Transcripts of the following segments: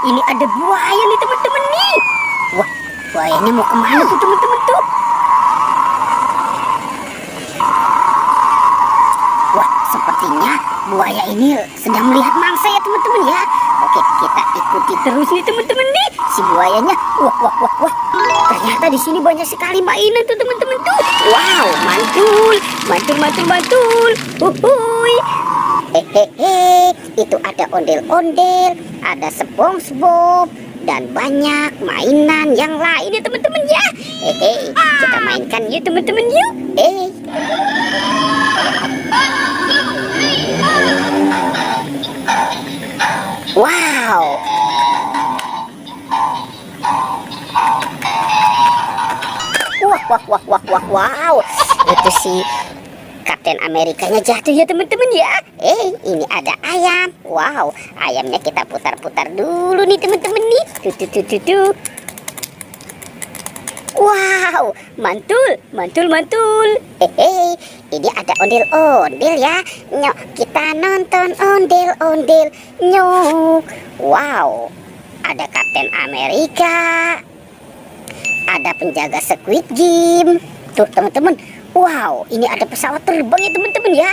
ini ada buaya nih teman-teman nih. Wah, buayanya mau kemana tuh teman-teman tuh? Wah, sepertinya buaya ini sedang melihat mangsa ya teman-teman ya. Oke, kita ikuti terus nih teman-teman nih. Si buayanya, wah. Ternyata di sini banyak sekali mainan tuh teman-teman tuh. Wow, mantul. Uhuy. Hehehe, itu ada ondel-ondel, ada SpongeBob, dan banyak mainan yang lain ya teman-teman ya. Hehe, kita mainkan yuk teman-teman yuk. Wow. Wow. Itu si Kapten Amerikanya jatuh ya teman-teman ya. Ini ada ayam. Wow, ayamnya kita putar-putar dulu nih teman-teman nih. Tuh. Wow, mantul. Ini ada ondel-ondel ya. Nyok, kita nonton ondel-ondel. Nyok. Wow, ada Kapten Amerika. Ada penjaga Squid Game. Tuh teman-teman. Wow, ini ada pesawat terbang ya teman-teman ya.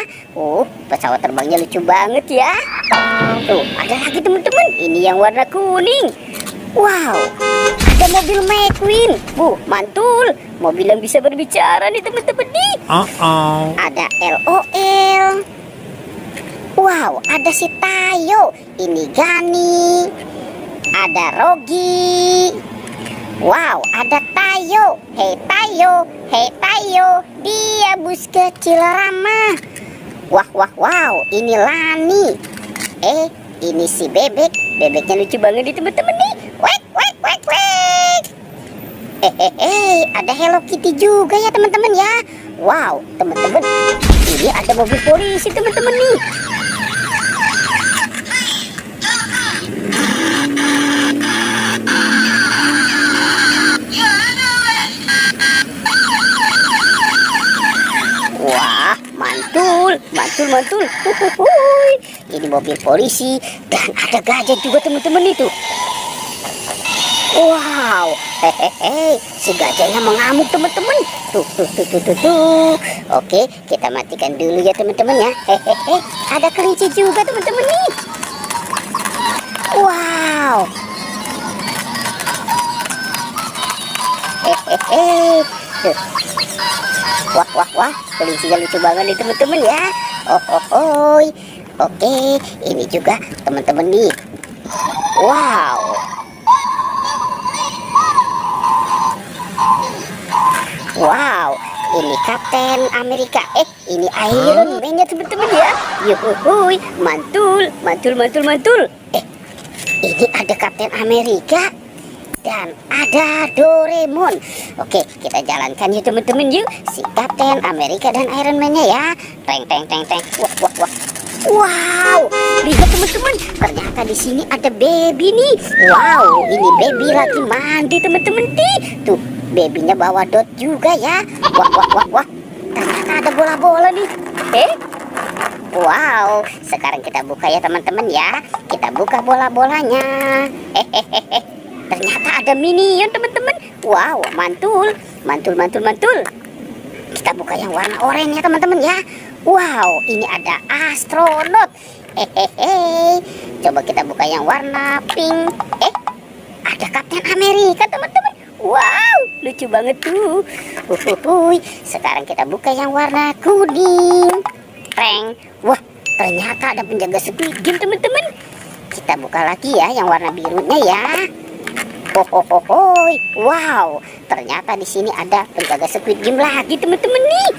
Pesawat terbangnya lucu banget ya. Tuh, ada lagi teman-teman. Ini yang warna kuning. Wow, ada mobil McQueen. Mantul. Mobil yang bisa berbicara nih teman-teman nih. Ada LOL. Wow, ada si Tayo. Ini Gani. Ada Rogi. Wow, ada Tayo. Hei Tayo, dia bus kecil ramah. Wow, ini Lani. Ini si Bebek. Bebeknya lucu banget nih teman-teman nih. Wek. Ada Hello Kitty juga ya teman-teman ya. Wow, teman-teman, ini ada mobil polisi teman-teman nih. Wah, mantul. Ini mobil polisi dan ada gajah juga teman-teman itu. Wow, si gajahnya mengamuk teman-teman. Tuh. Oke, kita matikan dulu ya teman-teman ya. Ada kelinci juga teman-teman nih. Wow. Tuh. Wah, polisinya lucu banget nih teman-teman ya. Oke, ini juga teman-teman nih. Wow, ini Kapten Amerika. Ini Iron Man ya teman-teman ya. Yuhuy, mantul. Ini ada Kapten Amerika. Dan ada Doraemon. Oke, kita jalankan yuk teman-teman yuk. Si Kapten Amerika dan Iron Man-nya ya. Teng. Wah. Wow, lihat teman-teman. Ternyata di sini ada baby nih. Wow, ini baby lagi mandi teman-teman nih. Tuh, babynya bawa dot juga ya. Wah. Ternyata ada bola-bola nih. Wow, sekarang kita buka ya teman-teman ya. Kita buka bola-bolanya. Ternyata ada minion teman-teman. Wow, mantul. Kita buka yang warna oranye ya teman-teman ya. Wow, ini ada astronot. Coba kita buka yang warna pink. Ada Kapten Amerika teman-teman. Wow, lucu banget tuh. Sekarang kita buka yang warna kuning. Wah, ternyata ada penjaga Squid Game teman-teman. Kita buka lagi ya yang warna birunya ya. Wow, ternyata di sini ada penjaga Squid Game lagi teman-teman nih.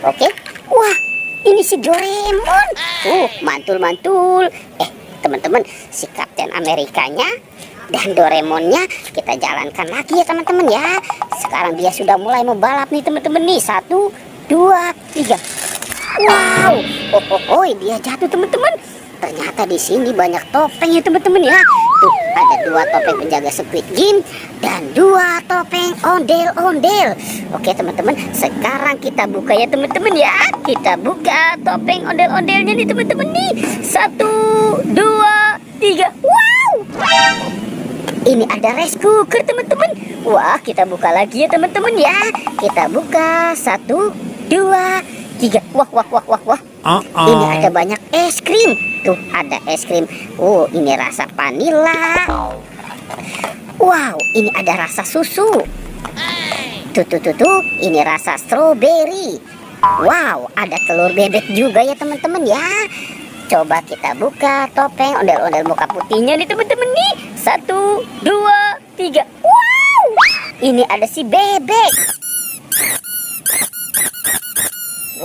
Oke. Wah, ini si Doraemon. Mantul. Teman-teman, si Kapten Amerikanya dan Doraemonnya kita jalankan lagi ya teman-teman ya. Sekarang dia sudah mulai membalap nih teman-teman nih. 1, 2, 3. Wow, dia jatuh teman-teman. Ternyata di sini banyak topeng ya teman-teman ya. Tuh, ada 2 topeng penjaga Squid Game dan 2 topeng ondel-ondel. Oke teman-teman, sekarang kita buka ya teman-teman ya. Kita buka topeng ondel-ondelnya nih teman-teman nih. 1, 2, 3. Wow. ini ada rice cooker teman-teman. Wah, kita buka lagi ya teman-teman ya. Kita buka 1, 2, 3. Wah, wah, wah, wah, wah. Ini ada banyak es krim. Tuh, ada es krim. Oh, ini rasa vanila. Wow, ini ada rasa susu. Tuh, ini rasa stroberi. Wow, ada telur bebek juga ya teman-teman ya. Coba kita buka topeng ondel-ondel muka putihnya nih teman-teman nih. 1, 2, 3. Wow, ini ada si bebek.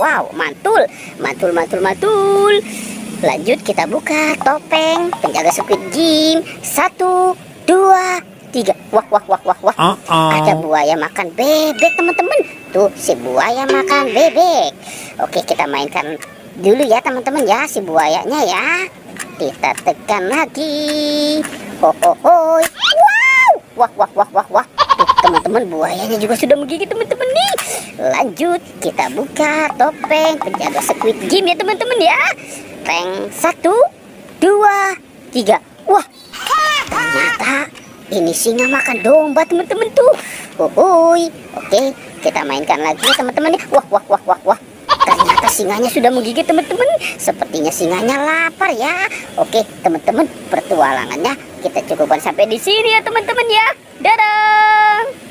Wow, mantul. Lanjut kita buka topeng penjaga Squid Game. 1, 2, 3. Wah. Ada buaya makan bebek teman-teman. Tuh, si buaya makan bebek. Oke, kita mainkan dulu ya teman-teman ya si buayanya ya. Kita tekan lagi. Wow. Wah. Tuh, teman-teman, buayanya juga sudah menggigit teman-teman nih. Lanjut kita buka topeng penjaga Squid Game ya teman-teman ya. Rank 1, 2, 3. Wah, ternyata ini singa makan domba teman-teman tuh. Oke, kita mainkan lagi ya teman-teman nih. Wah. Ternyata singanya sudah menggigit teman-teman. Sepertinya singanya lapar ya. Oke, teman-teman, pertualangannya kita cukupkan sampai di sini ya teman-teman ya. Dadah.